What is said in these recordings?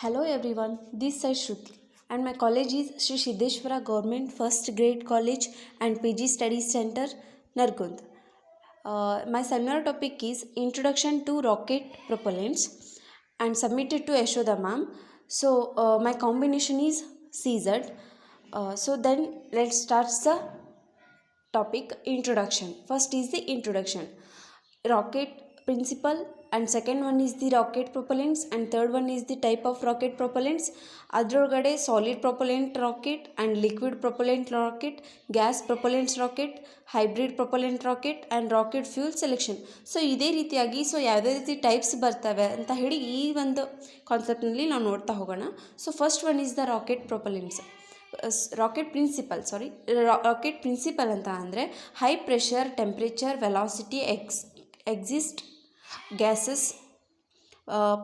Hello everyone, this is Shruti and my college is Sri Siddheshwara Government First Grade College and PG Studies Center, Nargund. My seminar topic is Introduction to Rocket Propellants and submitted to Yashoda ma'am. So my combination is CZ. Then let's start the topic introduction. First is the introduction. Rocket principle, and second one is the rocket propellants, and third one is the type of rocket propellants. ಅದರೊಳಗಡೆ solid propellant rocket and liquid propellant rocket, gas propellants rocket, hybrid propellant rocket and rocket fuel selection. So ಇದೇ ರೀತಿಯಾಗಿ ಯಾವುದೇ ರೀತಿ types ಬರ್ತವೆ ಅಂತ ಹೇಳಿ ಈ ಒಂದು ಕಾನ್ಸೆಪ್ಟ್ನಲ್ಲಿ ನಾವು ನೋಡ್ತಾ ಹೋಗೋಣ. So first one is the rocket propellants. Rocket principle ಅಂತ ಅಂದರೆ high pressure, temperature, velocity, exist gases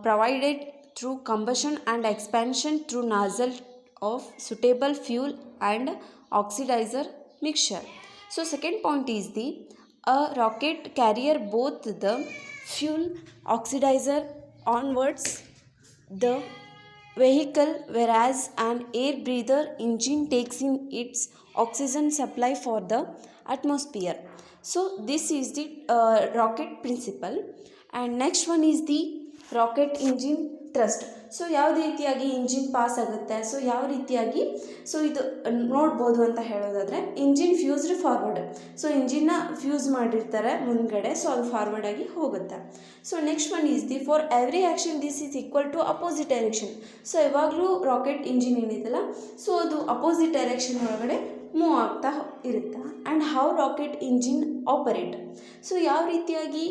provided through combustion and expansion through nozzle of suitable fuel and oxidizer mixture. So second point is the a rocket carrier both the fuel oxidizer onwards the vehicle, whereas an air breather engine takes in its oxygen supply for the atmosphere. So this is the rocket principle. And next one is the rocket engine thrust. So ಯಾವ ರೀತಿಯಾಗಿ engine pass ಆಗುತ್ತೆ, so ಯಾವ ರೀತಿಯಾಗಿ ಇದು ನೋಡ್ಬೋದು ಅಂತ ಹೇಳೋದಾದರೆ, engine fused forward. So ಇಂಜಿನ್ನ ಫ್ಯೂಸ್ ಮಾಡಿರ್ತಾರೆ ಮುಂದ್ಗಡೆ, ಸೊ ಅದು ಫಾರ್ವರ್ಡ್ ಆಗಿ ಹೋಗುತ್ತೆ. So next one is the for every action this is equal to opposite direction. So ಯಾವಾಗಲೂ ರಾಕೆಟ್ ಇಂಜಿನ್ ಏನಿದೆಯಲ್ಲ, ಸೊ ಅದು ಅಪೋಸಿಟ್ ಡೈರೆಕ್ಷನ್ ಒಳಗಡೆ ಮೂವ್ ಆಗ್ತಾ ಇರುತ್ತೆ. And how rocket engine operate. So ಯಾವ ರೀತಿಯಾಗಿ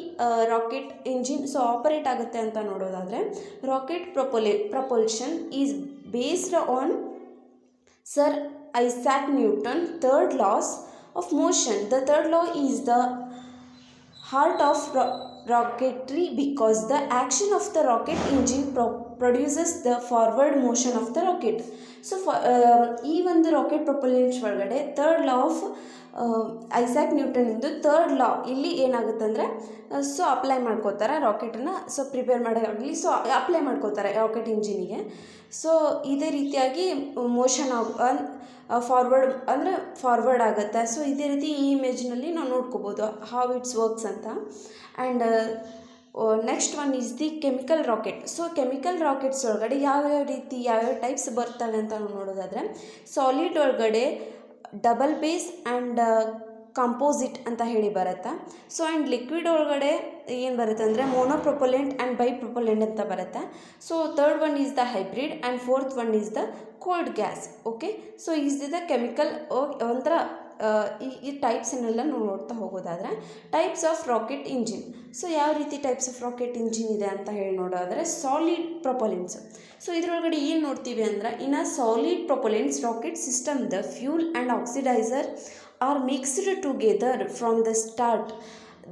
ರಾಕೆಟ್ ಇಂಜಿನ್ ಆಪರೇಟ್ ಆಗುತ್ತೆ ಅಂತ ನೋಡೋದಾದರೆ, rocket propulsion is based on sir Isaac Newton third laws of motion. The third law is the heart of rocketry because the action of the rocket engine produces the forward motion of the rocket. So ಈ ಒಂದು rocket propellants ಒಳಗಡೆ third law of Isaac Newton ಇಂದು third law ಇಲ್ಲಿ ಏನಾಗುತ್ತೆ ಅಂದರೆ, apply ಮಾಡ್ಕೋತಾರೆ ರಾಕೆಟನ್ನು. Prepare ಮಾಡೋದಾಗಲಿ ಅಪ್ಲೈ ಮಾಡ್ಕೋತಾರೆ ರಾಕೆಟ್ ಇಂಜಿನಿಗೆ. ಸೊ ಇದೇ ರೀತಿಯಾಗಿ ಮೋಷನ್ ಫಾರ್ವರ್ಡ್ ಆಗುತ್ತೆ. ಸೊ ಇದೇ ರೀತಿ ಈ ಇಮೇಜ್ನಲ್ಲಿ ನಾವು ನೋಡ್ಕೋಬೋದು ಹೌ ಇಟ್ಸ್ ವರ್ಕ್ಸ್ ಅಂತ. And next one is the chemical rocket. So chemical rockets ಒಳಗಡೆ ಯಾವ್ಯಾವ ಟೈಪ್ಸ್ ಬರ್ತವೆ ಅಂತ ನಾವು ನೋಡೋದಾದರೆ, ಸಾಲಿಡ್ ಒಳಗಡೆ ಡಬಲ್ ಬೇಸ್ ಆ್ಯಂಡ್ ಕಂಪೋಸಿಟ್ ಅಂತ ಹೇಳಿ ಬರುತ್ತೆ. ಸೊ ಆ್ಯಂಡ್ ಲಿಕ್ವಿಡ್ ಒಳಗಡೆ ಏನು ಬರುತ್ತೆ ಅಂದರೆ ಮೋನೋಪ್ರೊಪೊಲೆಂಟ್ ಆ್ಯಂಡ್ ಬೈಪ್ರೊಪೊಲೆಂಟ್ ಅಂತ ಬರುತ್ತೆ. So third one is the hybrid and fourth one is the cold gas. Okay, so is the chemical ಒಂಥರ ಈ ಟೈಪ್ಸನ್ನೆಲ್ಲ ನಾವು ನೋಡ್ತಾ ಹೋಗೋದಾದರೆ, types of rocket engine. So ಯಾವ ರೀತಿ ಟೈಪ್ಸ್ ಆಫ್ ರಾಕೆಟ್ ಇಂಜಿನ್ ಇದೆ ಅಂತ ಹೇಳಿ ನೋಡೋದಾದರೆ, ಸಾಲಿಡ್ ಪ್ರೊಪೊಲೆಂಟ್ಸ್. ಸೊ ಇದರೊಳಗಡೆ ಏನು ನೋಡ್ತೀವಿ ಅಂದರೆ, in a solid propellants rocket system the fuel and oxidizer are mixed together from the start.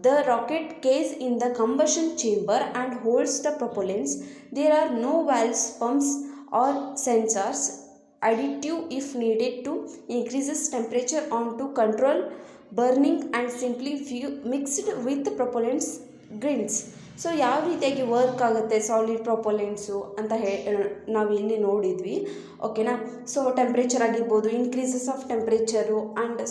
The rocket case in the combustion chamber and holds the propellants. There are no valves, pumps or sensors additive if needed to increases temperature on to control burning and simply mixed with propellants grills. So ಯಾವ ರೀತಿಯಾಗಿ work ಆಗುತ್ತೆ solid ಪ್ರೊಪೊಲೆಂಟ್ಸು ಅಂತ ನಾವು ಇಲ್ಲಿ ನೋಡಿದ್ವಿ. ಓಕೆನಾ. So temperature ಆಗಿರ್ಬೋದು, increases of temperature and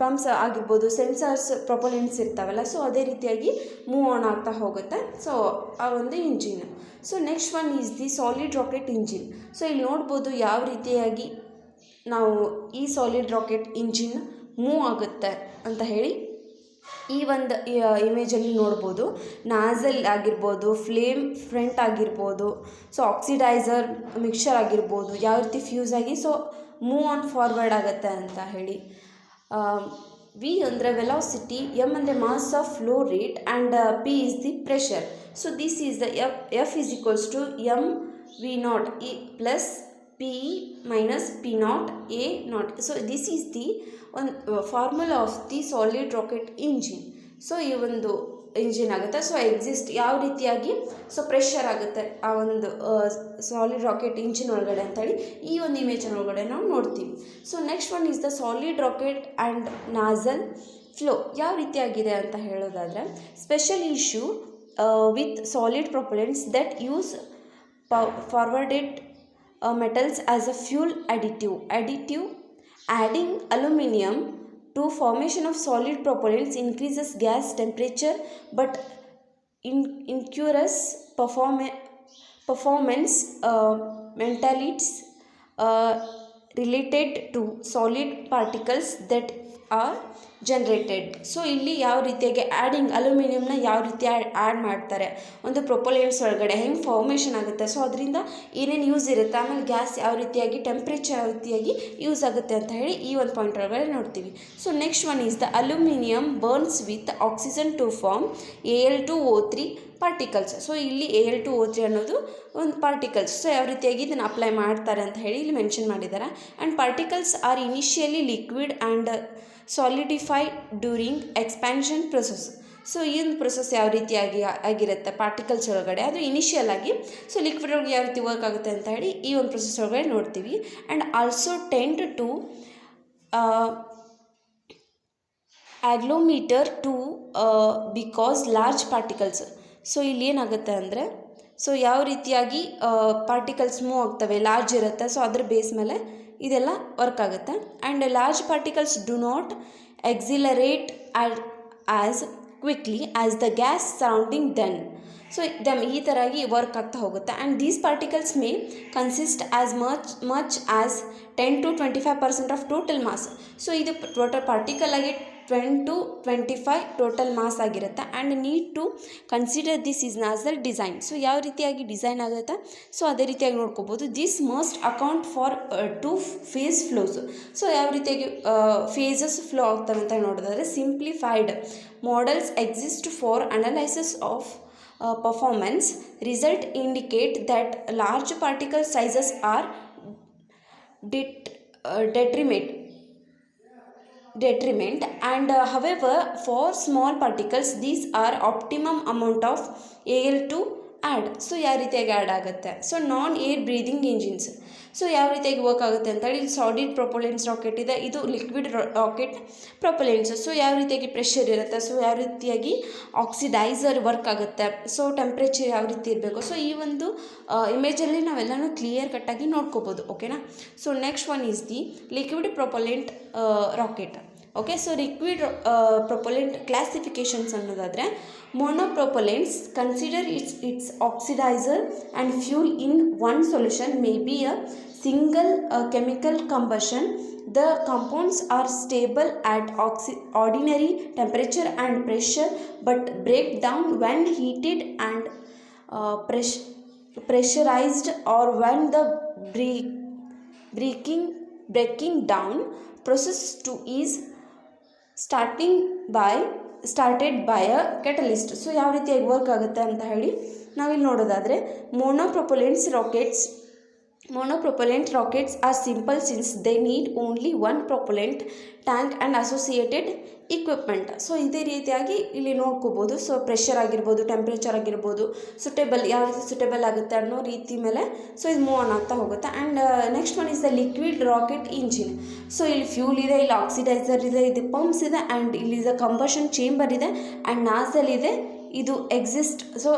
pumps ಆಗಿರ್ಬೋದು, ಸೆನ್ಸರ್ಸ್ ಪ್ರೊಪೊಲೆಂಟ್ಸ್ ಇರ್ತಾವಲ್ಲ, ಸೊ ಅದೇ ರೀತಿಯಾಗಿ ಮೂವ್ ಆನ್ ಆಗ್ತಾ ಹೋಗುತ್ತೆ. ಸೊ ಆ ಒಂದು engine. So next one is the solid rocket engine. So ಇಲ್ಲಿ ನೋಡ್ಬೋದು ಯಾವ ರೀತಿಯಾಗಿ ನಾವು ಈ ಸಾಲಿಡ್ ರಾಕೆಟ್ ಇಂಜಿನ್ ಮೂವ್ ಆಗುತ್ತೆ ಅಂತ ಹೇಳಿ ಈ ಒಂದು ಇಮೇಜಲ್ಲಿ ನೋಡ್ಬೋದು. ನಾಝಲ್ ಆಗಿರ್ಬೋದು, ಫ್ಲೇಮ್ ಫ್ರಂಟ್ ಆಗಿರ್ಬೋದು, ಸೊ ಆಕ್ಸಿಡೈಸರ್ ಮಿಕ್ಸ್ಚರ್ ಆಗಿರ್ಬೋದು, ಯಾವ ರೀತಿ ಫ್ಯೂಸ್ ಆಗಿ ಮೂವ್ ಆನ್ ಫಾರ್ವರ್ಡ್ ಆಗುತ್ತೆ ಅಂತ ಹೇಳಿ. ವಿ ಅಂದರೆ ವೆಲಾಸಿಟಿ, ಎಮ್ ಅಂದರೆ mass of flow rate and P is the pressure. So this is the F is equals to M V not E plus P minus P not A not. So this is the formula of the solid rocket engine. So ಈ ಒಂದು engine ಆಗುತ್ತೆ. So exist ಯಾವ ರೀತಿಯಾಗಿ pressure ಆಗುತ್ತೆ ಆ ಒಂದು solid rocket engine ಒಳಗಡೆ ಅಂತೇಳಿ ಈ ಒಂದು ಇಮೇಜಿನ ಒಳಗಡೆ ನಾವು ನೋಡ್ತೀವಿ. So next one is the solid rocket and nozzle flow. ಯಾವ ರೀತಿಯಾಗಿದೆ ಅಂತ ಹೇಳೋದಾದರೆ, special issue with solid propellants that use forwarded metals as a fuel additive. Adding aluminum to formation of solid propellants increases gas temperature but incurs performance mentalities uh, related to solid particles that are generated. So ಇಲ್ಲಿ ಯಾವ ರೀತಿಯಾಗಿ adding ಅಲ್ಯೂಮಿನಿಯಮ್ನ ಯಾವ ರೀತಿ add ಮಾಡ್ತಾರೆ ಒಂದು ಪ್ರೊಪೊಲೆಂಟ್ಸ್ ಒಳಗಡೆ ಹೆಂಗೆ formation ಆಗುತ್ತೆ, ಸೊ ಅದರಿಂದ ಏನೇನು ಯೂಸ್ ಇರುತ್ತೆ, ಆಮೇಲೆ ಗ್ಯಾಸ್ ಯಾವ ರೀತಿಯಾಗಿ ಟೆಂಪ್ರೇಚರ್ ಯಾವ ರೀತಿಯಾಗಿ ಯೂಸ್ ಆಗುತ್ತೆ ಅಂತ ಹೇಳಿ ಈ ಒಂದು ಪಾಯಿಂಟ್ ಒಳಗಡೆ ನೋಡ್ತೀವಿ. So next one is the aluminium burns with oxygen to form Al2O3 particles. So ಇಲ್ಲಿ Al2O3 ಅನ್ನೋದು ಒಂದು ಪಾರ್ಟಿಕಲ್ಸ್. ಸೊ ಯಾವ ರೀತಿಯಾಗಿ ಇದನ್ನು ಅಪ್ಲೈ ಮಾಡ್ತಾರೆ ಅಂತ ಹೇಳಿ ಇಲ್ಲಿ ಮೆನ್ಷನ್ ಮಾಡಿದ್ದಾರೆ. And particles are initially liquid and solidify during expansion process. So ಈ ಒಂದು ಪ್ರೊಸೆಸ್ ಯಾವ ರೀತಿಯಾಗಿ ಆಗಿರುತ್ತೆ ಪಾರ್ಟಿಕಲ್ಸ್ ಒಳಗಡೆ, ಅದು ಇನಿಷಿಯಲ್ ಆಗಿ ಸೊ ಲಿಕ್ವಿಡ್ ಒಳಗೆ ಯಾವ ರೀತಿ ವರ್ಕ್ ಆಗುತ್ತೆ ಅಂತ ಹೇಳಿ ಈ ಒಂದು ಪ್ರೊಸೆಸ್ ಒಳಗಡೆ ನೋಡ್ತೀವಿ. And also tend to agglomerate to because large particles. So ಇಲ್ಲಿ ಏನಾಗುತ್ತೆ ಅಂದರೆ ಸೊ ಯಾವ ರೀತಿಯಾಗಿ ಪಾರ್ಟಿಕಲ್ಸ್ ಮೂವ್ ಆಗ್ತವೆ, ಲಾರ್ಜ್ ಇರುತ್ತೆ, ಸೊ ಅದ್ರ ಬೇಸ್ ಮೇಲೆ ಇದೆಲ್ಲ ವರ್ಕ್ ಆಗುತ್ತೆ. And large particles do not accelerate as quickly as the gas surrounding then. So ಈ ಥರಾಗಿ ವರ್ಕ್ ಆಗ್ತಾ ಹೋಗುತ್ತೆ. And these particles may consist as much as 10-25% of total mass. So ಇದು ಟೋಟಲ್ ಪಾರ್ಟಿಕಲ್ ಆಗಿ 10-25 total mass ಆಗಿರುತ್ತೆ. And need to consider this is as the design. So ಯಾವ ರೀತಿಯಾಗಿ design ಆಗುತ್ತೆ, ಸೊ ಅದೇ ರೀತಿಯಾಗಿ ನೋಡ್ಕೋಬೋದು. This must account for 2 phase flows. So ಯಾವ ರೀತಿಯಾಗಿ ಫೇಸಸ್ ಫ್ಲೋ ಆಗ್ತವೆ ಅಂತ ನೋಡೋದಾದರೆ simplified models exist for analysis of performance. Result indicate that large particle sizes are detriment and however for small particles these are optimum amount of Al2 add. So ಯಾವ ರೀತಿಯಾಗಿ add ಆಗುತ್ತೆ, so ನಾನ್ air breathing engines. So ಯಾವ ರೀತಿಯಾಗಿ work ಆಗುತ್ತೆ ಅಂತೇಳಿ ಇಲ್ಲಿ solid propellants rocket ಇದೆ, ಇದು ಲಿಕ್ವಿಡ್ ರಾಕೆಟ್ ಪ್ರೊಪೊಲೆಂಟ್ಸ್. ಸೊ ಯಾವ ರೀತಿಯಾಗಿ ಪ್ರೆಷರ್ ಇರುತ್ತೆ, ಸೊ ಯಾವ ರೀತಿಯಾಗಿ ಆಕ್ಸಿಡೈಸರ್ ವರ್ಕ್ ಆಗುತ್ತೆ, ಸೊ ಟೆಂಪ್ರೇಚರ್ ಯಾವ ರೀತಿ ಇರಬೇಕು. ಸೊ ಈ ಒಂದು ಇಮೇಜಲ್ಲಿ ನಾವೆಲ್ಲನೂ ಕ್ಲಿಯರ್ ಕಟ್ಟಾಗಿ ನೋಡ್ಕೋಬೋದು. ಓಕೆನಾ. So next one is the liquid propellant rocket. Okay. So liquid propellant classifications ಅನ್ನೋದಾದರೆ monopropellants consider its oxidizer and fuel in one solution may be a single chemical combustion. The compounds are stable at ordinary temperature and pressure but break down when heated and pressurized or when the breaking down process to is started by a catalyst. So ಯಾವ ರೀತಿಯಾಗಿ work ಆಗುತ್ತೆ ಅಂತ ಹೇಳಿ ನಾವಿಲ್ಲಿ ನೋಡೋದಾದರೆ monopropellant rockets are simple since they need only one propellant tank and associated equipment. So ಇದೇ ರೀತಿಯಾಗಿ ಇಲ್ಲಿ ನೋಡ್ಕೋಬೋದು. ಸೊ ಪ್ರೆಷರ್ ಆಗಿರ್ಬೋದು, ಟೆಂಪ್ರೇಚರ್ ಆಗಿರ್ಬೋದು, ಯಾವ ರೀತಿ ಸುಟೇಬಲ್ ಆಗುತ್ತೆ ಅನ್ನೋ ರೀತಿ ಮೇಲೆ ಸೊ ಇದು ಮೂವ್ ಆನ್ ಆಗ್ತಾ ಹೋಗುತ್ತೆ. And next one is the liquid rocket engine. So ಇಲ್ಲಿ ಫ್ಯೂಲ್ ಇದೆ, ಇಲ್ಲಿ ಆಕ್ಸಿಡೈಸರ್ ಇದೆ, ಇದು ಪಂಪ್ಸ್ ಇದೆ, ಆ್ಯಂಡ್ ಇಲ್ಲಿ ಕಂಬಷನ್ ಚೇಂಬರ್ ಇದೆ, ಆ್ಯಂಡ್ ನಾಸಲ್ ಇದೆ, ಇದು ಎಕ್ಸಿಸ್ಟ್. ಸೊ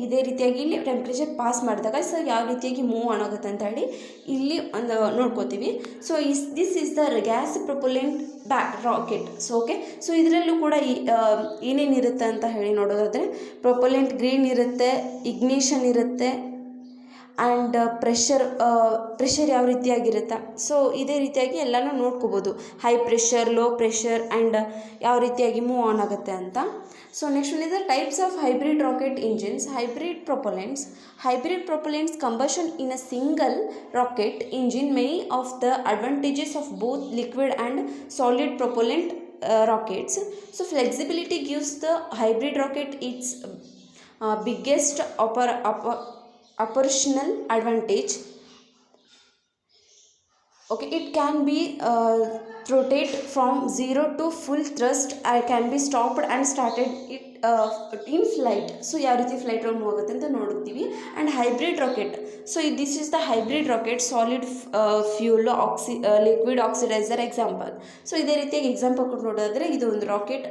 ಇದೇ ರೀತಿಯಾಗಿ ಇಲ್ಲಿ ಟೆಂಪ್ರೇಚರ್ ಪಾಸ್ ಮಾಡಿದಾಗ ಸೊ ಯಾವ ರೀತಿಯಾಗಿ ಮೂವ್ ಆನ್ ಆಗುತ್ತೆ ಅಂತ ಹೇಳಿ ಇಲ್ಲಿ ಒಂದು ನೋಡ್ಕೋತೀವಿ. So this is the gas propellant rocket. So okay. So ಇದರಲ್ಲೂ ಕೂಡ ಏನೇನಿರುತ್ತೆ ಅಂತ ಹೇಳಿ ನೋಡೋದಾದರೆ ಪ್ರೊಪೊಲೆಂಟ್ ಗ್ರೀನ್ ಇರುತ್ತೆ, ಇಗ್ನಿಷನ್ ಇರುತ್ತೆ, ಆ್ಯಂಡ್ ಪ್ರೆಷರ್ ಯಾವ ರೀತಿಯಾಗಿರುತ್ತೆ. ಸೊ ಇದೇ ರೀತಿಯಾಗಿ ಎಲ್ಲನೂ ನೋಡ್ಕೋಬೋದು, high pressure, low pressure, and ಯಾವ ರೀತಿಯಾಗಿ ಮೂವ್ ಆನ್ ಆಗುತ್ತೆ ಅಂತ. So next one is the types of hybrid rocket engines. Hybrid propellants combustion in a single rocket engine. Many of the advantages of both liquid and solid propellant rockets. So flexibility gives the hybrid rocket its biggest operational advantage. Okay, it can be rotate from 0 to full thrust. I can be stopped and started it in flight. So ಯಾವ ರೀತಿ flight move ಆಗುತ್ತೆ ಅಂತ ನೋಡ್ತೀವಿ. And hybrid rocket. So this is the hybrid rocket, solid fuel liquid oxidizer example. So ಇದೇ ರೀತಿಯಾಗಿ example ಕೊಟ್ಟು ನೋಡೋದಾದರೆ ಇದು ಒಂದು ರಾಕೆಟ್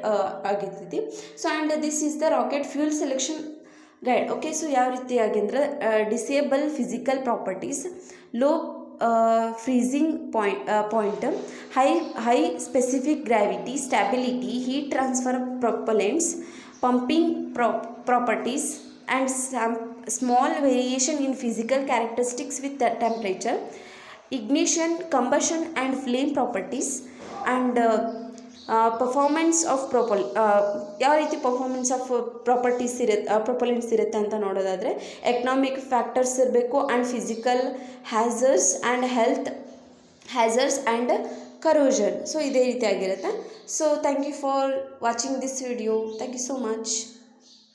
ಆಗಿರ್ತೈತಿ. So and this is the rocket fuel selection guide. Okay, so ಯಾವ ರೀತಿಯಾಗಿ ಅಂದರೆ desirable physical properties, low freezing point, high specific gravity, stability, heat transfer propellants, pumping properties, and some small variation in physical characteristics with the temperature, ignition, combustion and flame properties, and performance of ಯಾವ ರೀತಿ performance of properties ಇರುತ್ತೆ, ಪ್ರೊಪಲೆಂಟ್ಸ್ ಇರುತ್ತೆ ಅಂತ ನೋಡೋದಾದರೆ economic factors ಇರಬೇಕು, and physical hazards and health hazards and corrosion. So ಇದೇ ರೀತಿಯಾಗಿರುತ್ತೆ. So thank you for watching this video. Thank you so much.